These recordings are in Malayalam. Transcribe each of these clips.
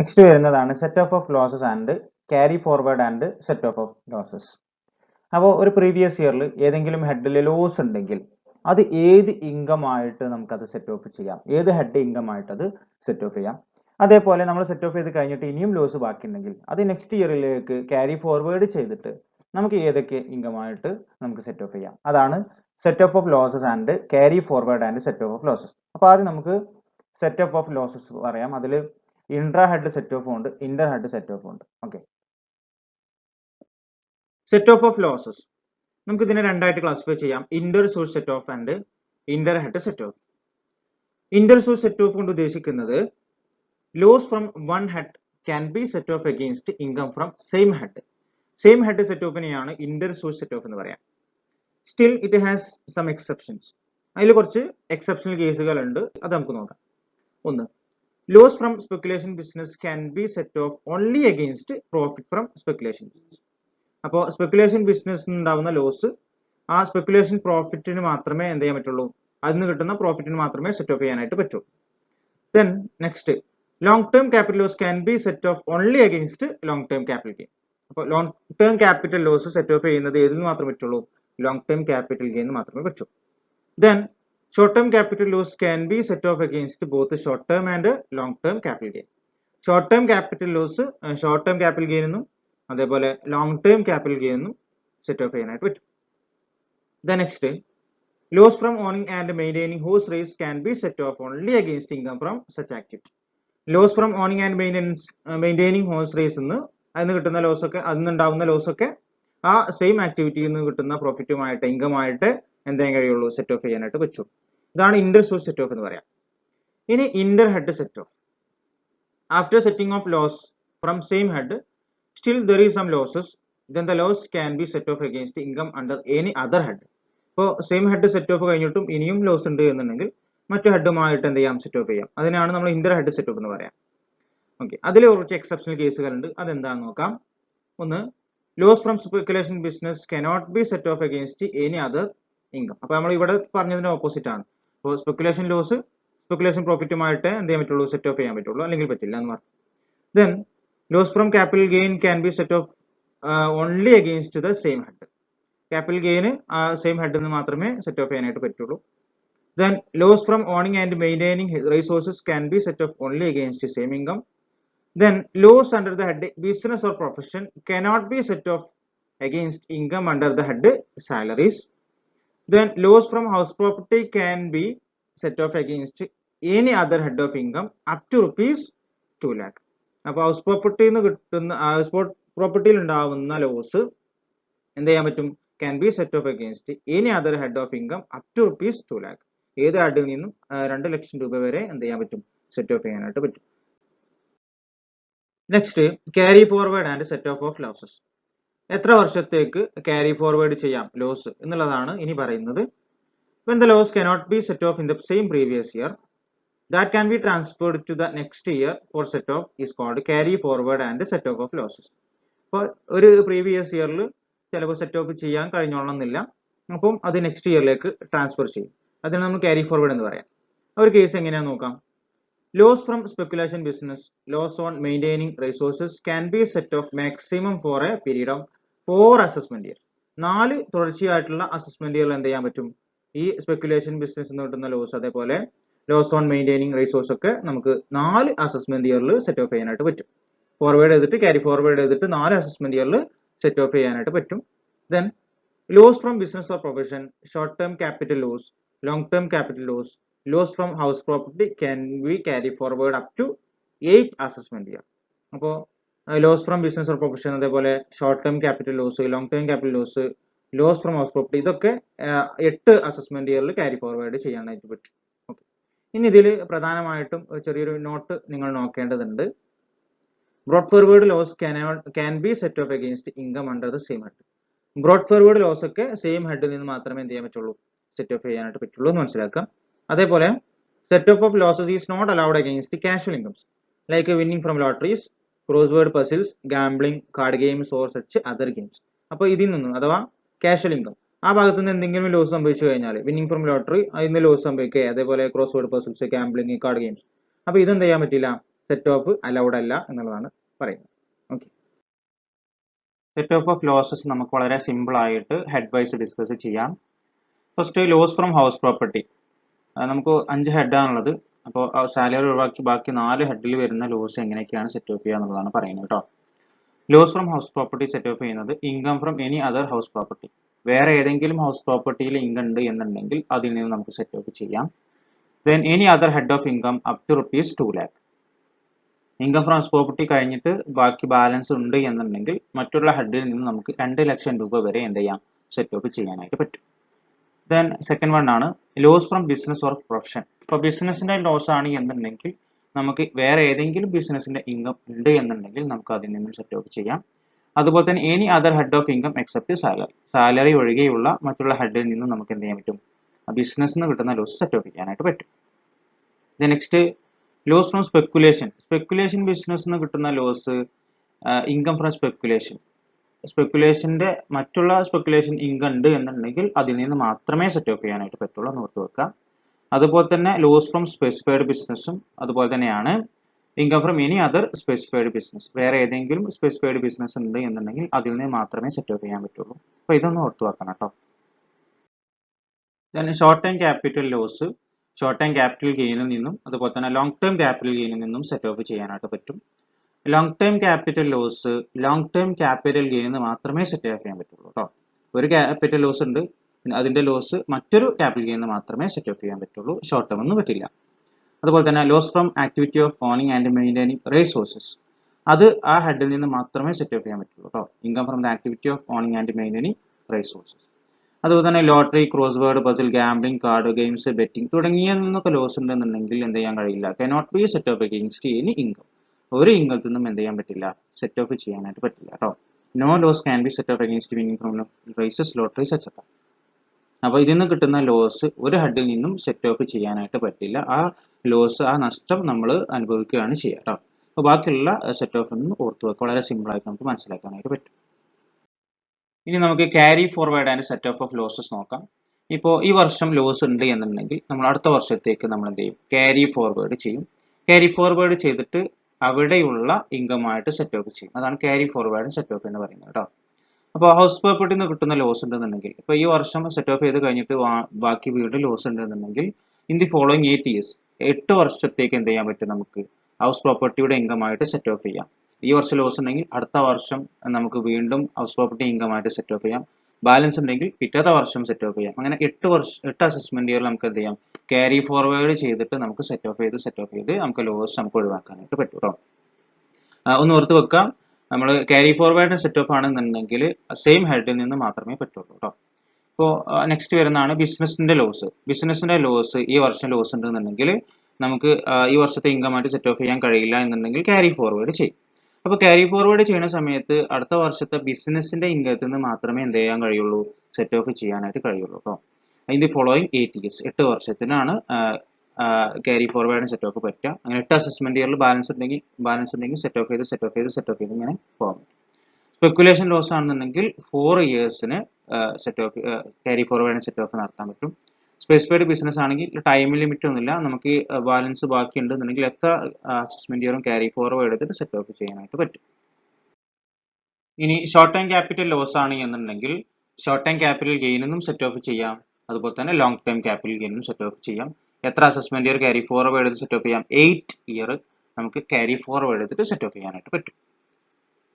നെക്സ്റ്റ് വരുന്നതാണ് set off losses and carry forward and set off losses. അപ്പോൾ ഒരു പ്രീവിയസ് ഇയറിൽ ഏതെങ്കിലും ഹെഡിൽ ലോസ് ഉണ്ടെങ്കിൽ അത് ഏത് ഇൻകം ആയിട്ട് നമുക്കത് സെറ്റ് ഓഫ് ചെയ്യാം, ഏത് ഹെഡ് ഇൻകം ആയിട്ട് അത് സെറ്റ് ഓഫ് ചെയ്യാം. അതേപോലെ നമ്മൾ സെറ്റ് ഓഫ് ചെയ്ത് കഴിഞ്ഞിട്ട് ഇനിയും ലോസ് ബാക്കിയുണ്ടെങ്കിൽ അത് നെക്സ്റ്റ് ഇയറിലേക്ക് ക്യാരി ഫോർവേഡ് ചെയ്തിട്ട് നമുക്ക് ഏതൊക്കെ ഇൻകം ആയിട്ട് നമുക്ക് സെറ്റ് ഓഫ് ചെയ്യാം. അതാണ് set off losses and carry forward and set off losses. അപ്പോൾ ആദ്യം നമുക്ക് സെറ്റ് ഓഫ് ലോസസ് പറയാം. അതിൽ ഇൻട്രാ ഹെഡ് സെറ്റ് ഓഫ് ഉണ്ട്, ഇന്റർ ഹെഡ് സെറ്റ് ഓഫ് ഉണ്ട്. ഓക്കെ, സെറ്റ് ഓഫ് ലോസസ് നമുക്ക് ഇതിനെ രണ്ടായിട്ട് ക്ലാസിഫൈ ചെയ്യാം, inter source set off and inter head set off. Inter source set off കൊണ്ട് ഉദ്ദേശിക്കുന്നത് loss from one head can be set off against income from same head. Same head set ഓഫിനെയാണ് ഇന്റർ സോഴ്സ് സെറ്റ് ഓഫ് എന്ന് പറയാം. Still it has some exceptions. അതിൽ കുറച്ച് എക്സെപ്ഷണൽ കേസുകൾ ഉണ്ട്, അത് നമുക്ക് നോക്കാം. ഒന്ന്, loss from speculation business can be set off only against profit from speculation business. അപ്പോൾ സ്പെക്കുലേഷൻ ബിസിനസ് ഉണ്ടാവുന്ന ലോസ് ആ സ്പെക്കുലേഷൻ പ്രോഫിറ്റിന് മാത്രമേ എന്ത് ചെയ്യാൻ പറ്റുള്ളൂ, അതിൽ നിന്ന് കിട്ടുന്ന പ്രോഫിറ്റിന് മാത്രമേ സെറ്റ് ഓഫ് ചെയ്യാനായിട്ട് പറ്റുള്ളൂ. Then next, long term capital loss can be set off only against long term capital gain. അപ്പോൾ long term capital loss set off ചെയ്യുന്നത് ഏതിന് മാത്രമേ പറ്റുള്ളൂ, ലോങ് ടേം ക്യാപിറ്റൽ ഗെയിൻ മാത്രമേ പറ്റൂ. Then short term capital loss can be set off against both short term and long term capital gain. Short term capital loss short term capital gain എന്നും അതേപോലെ ലോങ് ടേം ക്യാപിറ്റൽ ഗെയിൻ എന്നും സെറ്റ് ഓഫ് ചെയ്യാനായിട്ട് പറ്റും. The next, loss from owning and maintaining horse race can be set off only against income from such activity. Loss from owning and maintaining horse race എന്ന് അതിന് കിട്ടുന്ന ലോസ് ഒക്കെ, അതിനുണ്ടാവുന്ന ലോസ് ഒക്കെ ആ സെയിം ആക്ടിവിറ്റിയിൽ നിന്ന് കിട്ടുന്ന പ്രോഫിറ്റുമായിട്ട് ഇൻകമായിട്ട് എന്തെങ്കിലും കഴിയുള്ളൂ, സെറ്റ് ഓഫ് ചെയ്യാനായിട്ട് പറ്റും. ഇതാണ് ഇന്റർ സോഴ്സ് സെറ്റ് ഓഫ് എന്ന് പറയാം. ഇനി inter head set off. After setting off loss from same head still there is some losses, then the loss can be set off against income under any other head. ഇപ്പോൾ സെയിം ഹെഡ് സെറ്റ് ഓഫ് കഴിഞ്ഞിട്ടും ഇനിയും ലോസ് ഉണ്ട് എന്നുണ്ടെങ്കിൽ മറ്റു ഹെഡുമായിട്ട് എന്ത് ചെയ്യാം, സെറ്റ് ഓഫ് ചെയ്യാം. അതിനാണ് നമ്മൾ ഇന്റർ ഹെഡ് സെറ്റ് ഓഫ് എന്ന് പറയാം. ഓക്കെ, അതിൽ കുറച്ച് എക്സെപ്ഷണൽ കേസുകൾ ഉണ്ട്, അതെന്താണെന്ന് നോക്കാം. ഒന്ന്, loss from speculation business cannot be set off against any other income. അപ്പോൾ നമ്മൾ ഇവിടെ പറഞ്ഞതിന് ഓപ്പോസിറ്റ് ആണ്. അപ്പോൾ സ്പെക്കുലേഷൻ ലോസ് സ്പെക്കുലേഷൻ പ്രോഫിറ്റുമായിട്ട് എന്ത് ചെയ്യാൻ പറ്റുള്ളൂ, സെറ്റ് ഓഫ് ചെയ്യാൻ പറ്റുള്ളൂ, അല്ലെങ്കിൽ പറ്റില്ല എന്ന് പറഞ്ഞു. Then loss from capital gain can be set off only against the same head. Capital gain same head എന്ന് മാത്രമേ സെറ്റ് ഓഫ് ചെയ്യാനായിട്ട് പറ്റുള്ളൂ. Then loss from owning and maintaining resources can be set off only against the same income. Then loss under the head business or profession cannot be set off against income under the head salaries. Then loss from house property can be set off against any other head of income up to rupees 2 lakh. അപ്പോൾ ഹൗസ് പ്രോപ്പർട്ടിയിൽ നിന്ന് കിട്ടുന്ന ഹൗസ് പ്രോപ്പർട്ടിയിൽ ഉണ്ടാവുന്ന ലോസ് എന്ത് ചെയ്യാൻ പറ്റും, can be set off against any other head of income up to rupees 2 lakh. ഏത് ഹെഡിൽ നിന്നും 2 ലക്ഷം രൂപ വരെ എന്ത് ചെയ്യാൻ പറ്റും, സെറ്റ് ഓഫ് ചെയ്യാനായിട്ട് പറ്റും. Next, carry forward and set off losses. എത്ര വർഷത്തേക്ക് ക്യാരി ഫോർവേഡ് ചെയ്യാം ലോസ് എന്നുള്ളതാണ് ഇനി പറയുന്നത്. when the loss cannot be set off in the same previous year, that can be transferred to the next year for set off is called carry forward and set off of losses. അപ്പോൾ ഒരു പ്രീവിയസ് ഇയറിൽ ചിലപ്പോൾ സെറ്റ് ഓഫ് ചെയ്യാൻ കഴിഞ്ഞോളണമെന്നില്ല, അപ്പം അത് നെക്സ്റ്റ് ഇയറിലേക്ക് ട്രാൻസ്ഫർ ചെയ്യും. അതിന് നമ്മൾ ക്യാരി ഫോർവേഡ് എന്ന് പറയാം. ഒരു കേസ് എങ്ങനെയാണെന്ന് നോക്കാം. Loss from speculation business, loss on maintaining resources can be set off maximum for a period of 4 assessment year. 4 തുടർച്ചയായിട്ടുള്ള അസസ്മെന്റ് ഇയറിൽ എന്ത് ചെയ്യാൻ പറ്റും, ഈ സ്പെക്കുലേഷൻ ബിസിനസ് എന്ന് കിട്ടുന്ന ലോസ് അതേപോലെ ലോസ് ഓൺ മെയിൻറ്റെയിനിങ് റിസോഴ്സ് ഒക്കെ നമുക്ക് 4 അസസ്മെന്റ് ഇയറിൽ സെറ്റ് ഓഫ് ചെയ്യാനായിട്ട് പറ്റും. ഫോർവേഡ് ചെയ്തിട്ട് ക്യാരി ഫോർവേഡ് ചെയ്തിട്ട് 4 അസസ്മെന്റ് ഇയറിൽ സെറ്റ് ഓഫ് ചെയ്യാനായിട്ട് പറ്റും. Then loss from business or profession, short term capital loss, long term capital loss, loss from house property can be carry forward up to 8 assessment year. അപ്പോൾ loss from business or profession അതേപോലെ short term capital loss, long term capital loss, loss from house property, ഇതൊക്കെ 8 അസസ്മെന്റ് ഇയറിൽ ക്യാരി ഫോർവേഡ് ചെയ്യാനായിട്ട് പറ്റും. ഇനി ഇതിൽ പ്രധാനമായിട്ടും ചെറിയൊരു നോട്ട് നിങ്ങൾ നോക്കേണ്ടതുണ്ട്. Brought forward loss can be set off against income under the same head. Brought forward loss ഒക്കെ സെയിം ഹെഡിൽ നിന്ന് മാത്രമേ എന്ത് ചെയ്യാൻ പറ്റുള്ളൂ, സെറ്റ് ഓഫ് ചെയ്യാനായിട്ട് പറ്റുള്ളൂ എന്ന് മനസ്സിലാക്കാം. അതേപോലെ set off losses is not allowed against casual incomes like winning from lotteries, crossword puzzles, gambling, card games or such other games. അപ്പോൾ ഇതിൽ നിന്നും അഥവാ കാഷ്വൽ ഇൻകം ആ ഭാഗത്ത് നിന്ന് എന്തെങ്കിലും ലോസ് സംഭവിച്ചു കഴിഞ്ഞാൽ, വിന്നിംഗ് ഫ്രം ലോട്ടറി അതിന് ലോസ് സംഭവിക്കുക, അതേപോലെ cross word puzzles, gambling, card games, അപ്പോൾ ഇതെന്ത് ചെയ്യാൻ പറ്റില്ല, സെറ്റ് ഓഫ് അലൗഡ് അല്ല എന്നുള്ളതാണ് പറയുന്നത്. ഓക്കെ, സെറ്റ് ഓഫ് ലോസസ് നമുക്ക് വളരെ സിമ്പിൾ ആയിട്ട് ഹെഡ് വൈസ് ഡിസ്കസ് ചെയ്യാം. First loss from house property. നമുക്ക് 5 ഹെഡാണുള്ളത്. അപ്പോൾ സാലറി ഒഴിവാക്കി ബാക്കി 4 ഹെഡിൽ വരുന്ന ലോസ് എങ്ങനെയൊക്കെയാണ് സെറ്റ് ഓഫ് ചെയ്യുക എന്നുള്ളതാണ് പറയുന്നത് കേട്ടോ. Loss from house property set off ചെയ്യുന്നത് income from any other house property. വേറെ ഏതെങ്കിലും ഹൗസ് പ്രോപ്പർട്ടിയിൽ ഇൻകം ഉണ്ട് എന്നുണ്ടെങ്കിൽ അതിൽ നിന്ന് നമുക്ക് സെറ്റ് ഓഫ് ചെയ്യാം. Then any other head of income up to ₹2 lakh. Income from house property കഴിഞ്ഞിട്ട് ബാക്കി ബാലൻസ് ഉണ്ട് എന്നുണ്ടെങ്കിൽ മറ്റുള്ള ഹെഡിൽ നിന്ന് നമുക്ക് 2 ലക്ഷം രൂപ വരെ എന്ത് ചെയ്യാം, സെറ്റ് ഓഫ് ചെയ്യാനായിട്ട് പറ്റും. ദെൻ സെക്കൻഡ് വൺ ആണ് loss from business or profession. ഇപ്പോൾ ബിസിനസിന്റെ ലോസ് ആണ് എന്നുണ്ടെങ്കിൽ നമുക്ക് വേറെ ഏതെങ്കിലും ബിസിനസിന്റെ ഇൻകം ഉണ്ട് എന്നുണ്ടെങ്കിൽ നമുക്ക് അതിൽ നിന്നും സെറ്റ് ഓഫ് ചെയ്യാം. അതുപോലെ തന്നെ any other head of income except salary. Salary ഒഴികെയുള്ള മറ്റുള്ള ഹെഡിൽ നിന്നും നമുക്ക് എന്ത് ചെയ്യാൻ പറ്റും, ബിസിനസ്സിൽ നിന്ന് കിട്ടുന്ന ലോസ് സെറ്റ് ഓഫ് ചെയ്യാനായിട്ട് പറ്റും. Next loss from speculation. Speculation ബിസിനസ്സിൽ നിന്ന് കിട്ടുന്ന ലോസ് ഇൻകം ഫ്രം സ്പെക്കുലേഷൻ. സ്പെക്കുലേഷന്റെ മറ്റുള്ള സ്പെക്കുലേഷൻ ഇൻകം ഉണ്ട് എന്നുണ്ടെങ്കിൽ അതിൽ നിന്ന് മാത്രമേ സെറ്റ് ഓഫ് ചെയ്യാനായിട്ട് പറ്റുള്ളൂ എന്ന് ഓർത്ത് വെക്കുക. അതുപോലെ തന്നെ ലോസ് ഫ്രം സ്പെസിഫൈഡ് ബിസിനസ്സും അതുപോലെ തന്നെയാണ് income from any other specified business. വേറെ ഏതെങ്കിലും സ്പെസിഫൈഡ് ബിസിനസ് ഉണ്ട് എന്നുണ്ടെങ്കിൽ അതിൽ നിന്ന് മാത്രമേ സെറ്റ് ഓഫ് ചെയ്യാൻ പറ്റുള്ളൂ. അപ്പൊ ഇതൊന്ന് ഓർത്ത് വെക്കണം കേട്ടോ. Short time capital loss short time capital ഗെയിനിൽ നിന്നും അതുപോലെ തന്നെ ലോങ് ടേം ക്യാപിറ്റൽ ഗെയിനിൽ നിന്നും സെറ്റ് ഓഫ് ചെയ്യാനായിട്ട് പറ്റും. Long term capital loss long term capital ഗെയിനിൽ മാത്രമേ സെറ്റ് ഓഫ് ചെയ്യാൻ പറ്റുള്ളൂ കേട്ടോ. ഒരു ക്യാപിറ്റൽ ലോസ് ഉണ്ട്, അതിന്റെ ലോസ് മറ്റൊരു ക്യാപിറ്റൽ ഗെയിനിൽ മാത്രമേ സെറ്റ് ഓഫ് ചെയ്യാൻ പറ്റുള്ളൂ, ഷോർട്ട് ടേം ഒന്നും പറ്റില്ല. അതുപോലെ തന്നെ loss from activity of owning and maintaining resources. അത് ആ ഹെഡിൽ നിന്ന് മാത്രമേ സെറ്റ് ഓഫ് ചെയ്യാൻ പറ്റുള്ളൂ കേട്ടോ. Income from the activity of owning and maintaining resources. അതുപോലെ തന്നെ lottery, crossword, puzzle, gambling, card games, betting തുടങ്ങിയതിൽ നിന്നൊക്കെ ലോസ് ഉണ്ടെന്നുണ്ടെങ്കിൽ എന്ത് ചെയ്യാൻ കഴിയില്ല, cannot be set off against any income. ഒരു ഇൻകത്തിൽ നിന്നും എന്ത് ചെയ്യാൻ പറ്റില്ല, സെറ്റ് ഓഫ് ചെയ്യാനായിട്ട് പറ്റില്ല കേട്ടോ. No loss can be set off against winning from races, lotteries etcetera. അപ്പൊ ഇതിൽ നിന്ന് കിട്ടുന്ന ലോസ് ഒരു ഹെഡിൽ നിന്നും സെറ്റ് ഓഫ് ചെയ്യാനായിട്ട് പറ്റില്ല. ആ ലോസ്, ആ നഷ്ടം നമ്മൾ അനുഭവിക്കുകയാണ് ചെയ്യുക കേട്ടോ. അപ്പൊ ബാക്കിയുള്ള സെറ്റ് ഓഫ് ഒന്നും ഓർത്ത് വെക്കുക, വളരെ സിമ്പിൾ ആയിട്ട് നമുക്ക് മനസ്സിലാക്കാനായിട്ട് പറ്റും. ഇനി നമുക്ക് carry forward and set off losses നോക്കാം. ഇപ്പോൾ ഈ വർഷം ലോസ് ഉണ്ട് എന്നുണ്ടെങ്കിൽ നമ്മൾ അടുത്ത വർഷത്തേക്ക് നമ്മൾ എന്ത് ചെയ്യും, ക്യാരി ഫോർവേഡ് ചെയ്യും. ക്യാരി ഫോർവേഡ് ചെയ്തിട്ട് അവിടെയുള്ള ഇൻകമായിട്ട് സെറ്റ് ഓഫ് ചെയ്യും. അതാണ് ക്യാരി ഫോർവേഡ് സെറ്റ് ഓഫ് എന്ന് പറയുന്നത് കേട്ടോ. അപ്പോൾ ഹൗസ് പ്രോപ്പർട്ടിയിൽ നിന്ന് കിട്ടുന്ന ലോസ് ഉണ്ടെന്നുണ്ടെങ്കിൽ, ഇപ്പോൾ ഈ വർഷം സെറ്റ് ഓഫ് ചെയ്ത് കഴിഞ്ഞിട്ട് ബാക്കി വീട് ലോസ് ഉണ്ടെന്നുണ്ടെങ്കിൽ ഇൻ ദി ഫോളോയിങ് 8 years, 8 വർഷത്തേക്ക് എന്ത് ചെയ്യാൻ പറ്റും, നമുക്ക് ഹൗസ് പ്രോപ്പർട്ടിയുടെ ഇൻകമായിട്ട് സെറ്റ് ഓഫ് ചെയ്യാം. ഈ വർഷം ലോസ് ഉണ്ടെങ്കിൽ അടുത്ത വർഷം നമുക്ക് വീണ്ടും ഹൗസ് പ്രോപ്പർട്ടി ഇൻകമായിട്ട് സെറ്റ് ഓഫ് ചെയ്യാം. ബാലൻസ് ഉണ്ടെങ്കിൽ പിറ്റത്തെ വർഷം സെറ്റ് ഓഫ് ചെയ്യാം. അങ്ങനെ 8 അസസ്മെന്റ് ഇയറിൽ നമുക്ക് എന്ത് ചെയ്യാം, ക്യാരി ഫോർവേഡ് ചെയ്തിട്ട് നമുക്ക് സെറ്റ് ഓഫ് ചെയ്ത് നമുക്ക് ലോസ് നമുക്ക് ഒഴിവാക്കാനായിട്ട് പറ്റും കേട്ടോ. ഒന്ന് ഓർത്ത് വെക്കാം, നമ്മൾ ക്യാരി ഫോർവേഡ് സെറ്റ് ഓഫ് ആണെന്നുണ്ടെങ്കിൽ സെയിം ഹെഡിൽ നിന്ന് മാത്രമേ പറ്റുള്ളൂ കേട്ടോ. ഇപ്പോൾ നെക്സ്റ്റ് വരുന്നതാണ് ബിസിനസിന്റെ ലോസ്. ബിസിനസിന്റെ ലോസ് ഈ വർഷം ലോസ് ഉണ്ടെന്നുണ്ടെങ്കിൽ നമുക്ക് ഈ വർഷത്തെ ഇൻകമായിട്ട് സെറ്റ് ഓഫ് ചെയ്യാൻ കഴിയില്ല എന്നുണ്ടെങ്കിൽ ക്യാരി ഫോർവേഡ് ചെയ്യും. അപ്പോൾ ക്യാരി ഫോർവേഡ് ചെയ്യുന്ന സമയത്ത് അടുത്ത വർഷത്തെ ബിസിനസിന്റെ ഇൻകത്തിൽ നിന്ന് മാത്രമേ എന്ത് ചെയ്യാൻ കഴിയുള്ളൂ, സെറ്റ് ഓഫ് ചെയ്യാനായിട്ട് കഴിയുള്ളൂ കേട്ടോ. ഇൻ ദി ഫോളോയിങ് 8 years, 8 വർഷത്തിനാണ് ക്യാരി ഫോർവേഡ് സെറ്റ് ഓഫ് പറ്റുക. അങ്ങനെ 8 അസസ്മെന്റ് ഇയറിൽ ബാലൻസ് ഉണ്ടെങ്കിൽ സെറ്റ് ഓഫ് ചെയ്ത് ഇങ്ങനെ പോകാം. സ്പെക്കുലേഷൻ ലോസ് ആണെന്നുണ്ടെങ്കിൽ 4 yearsന് set off carry forward set off നടത്താൻ പറ്റും. സ്പെസിഫൈഡ് ബിസിനസ് ആണെങ്കിൽ ടൈം ലിമിറ്റ് ഒന്നുമില്ല, നമുക്ക് ബാലൻസ് ബാക്കി ഉണ്ടെന്നുണ്ടെങ്കിൽ എത്ര അസസ്മെന്റ് ഇയറും ക്യാരി ഫോർവേഡ് എടുത്തിട്ട് സെറ്റ് ഓഫ് ചെയ്യാനായിട്ട് പറ്റും. ഇനി ഷോർട്ട് ടൈം ക്യാപിറ്റൽ ലോസ് ആണ് എന്നുണ്ടെങ്കിൽ ഷോർട്ട് ടൈം ക്യാപിറ്റൽ ഗെയിനും സെറ്റ് ഓഫ് ചെയ്യാം. അതുപോലെ തന്നെ ലോങ് ടൈം ക്യാപിറ്റൽ ഗെയിനും സെറ്റ് ഓഫ് ചെയ്യാം. എത്ര അസസ്മെന്റ് ഇയർ ക്യാരി ഫോർവേഡ് എടുത്ത് സെറ്റ് ഓഫ് ചെയ്യാം, 8 year നമുക്ക് ക്യാരി ഫോർവേഡ് എടുത്തിട്ട് സെറ്റ് ഓഫ് ചെയ്യാനായിട്ട് പറ്റും.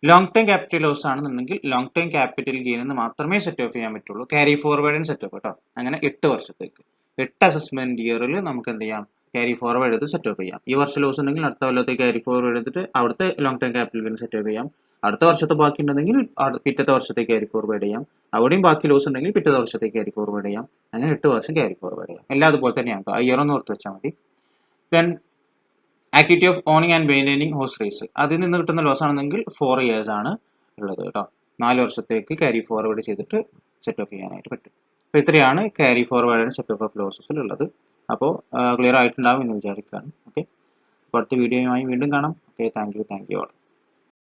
ലോങ് ടൈം ക്യാപിറ്റൽ ലോസ് ആണെന്നുണ്ടെങ്കിൽ ലോങ് ടൈം ക്യാപിറ്റൽ ഗെയിനിൽ മാത്രമേ സെറ്റ് ഓഫ് ചെയ്യാൻ പറ്റുള്ളൂ, ക്യാരി ഫോർവേഡിന് സെറ്റ് ഓഫ് കേട്ടോ. അങ്ങനെ 8 വർഷത്തേക്ക് 8 അസസ്മെന്റ് ഇയറിൽ നമുക്ക് എന്ത് ചെയ്യാം, ക്യാരി ഫോർവേഡ് എടുത്ത് സെറ്റ് ഓഫ് ചെയ്യാം. ഈ വർഷം ലോസ് ഉണ്ടെങ്കിൽ അടുത്ത കൊല്ലത്തേക്ക് ക്യാരി ഫോർവേഡ് എടുത്തിട്ട് അവിടുത്തെ long time capital gain set off ചെയ്യാം. അടുത്ത വർഷത്തെ ബാക്കി ഉണ്ടെങ്കിൽ പിറ്റത്തെ വർഷത്തേക്ക് ക്യാരി ഫോർവേഡ് ചെയ്യാം. അവിടെയും ബാക്കി ലോസ് ഉണ്ടെങ്കിൽ പിറ്റത്തെ വർഷത്തേക്ക് ക്യാരി ഫോർവേഡ് ചെയ്യാം. അങ്ങനെ 8 വർഷം ക്യാരി ഫോർവേഡ് ചെയ്യാം. എല്ലാം അതുപോലെ തന്നെയാണ്, ഇയർ ഒന്ന് ഓർത്ത് വെച്ചാൽ മതി. Then activity of owning and maintaining horse race, അതിൽ നിന്ന് കിട്ടുന്ന ലോസ് ആണെന്നെങ്കിൽ 4 years ആണ് ഉള്ളത് കേട്ടോ. 4 വർഷത്തേക്ക് ക്യാരി ഫോർവേഡ് ചെയ്തിട്ട് സെറ്റ് ഓഫ് ചെയ്യാനായിട്ട് പറ്റും. അപ്പോൾ ഇത്രയാണ് ക്യാരി ഫോർവേഡ് സെറ്റ് ഓഫ് ലോസസിൽ ഉള്ളത്. അപ്പോൾ ക്ലിയർ ആയിട്ടുണ്ടാവും എന്ന് വിചാരിക്കുകയാണ്. ഓക്കെ, അപ്പോൾ അടുത്ത വീഡിയോയുമായി വീണ്ടും കാണാം. Okay, thank you all.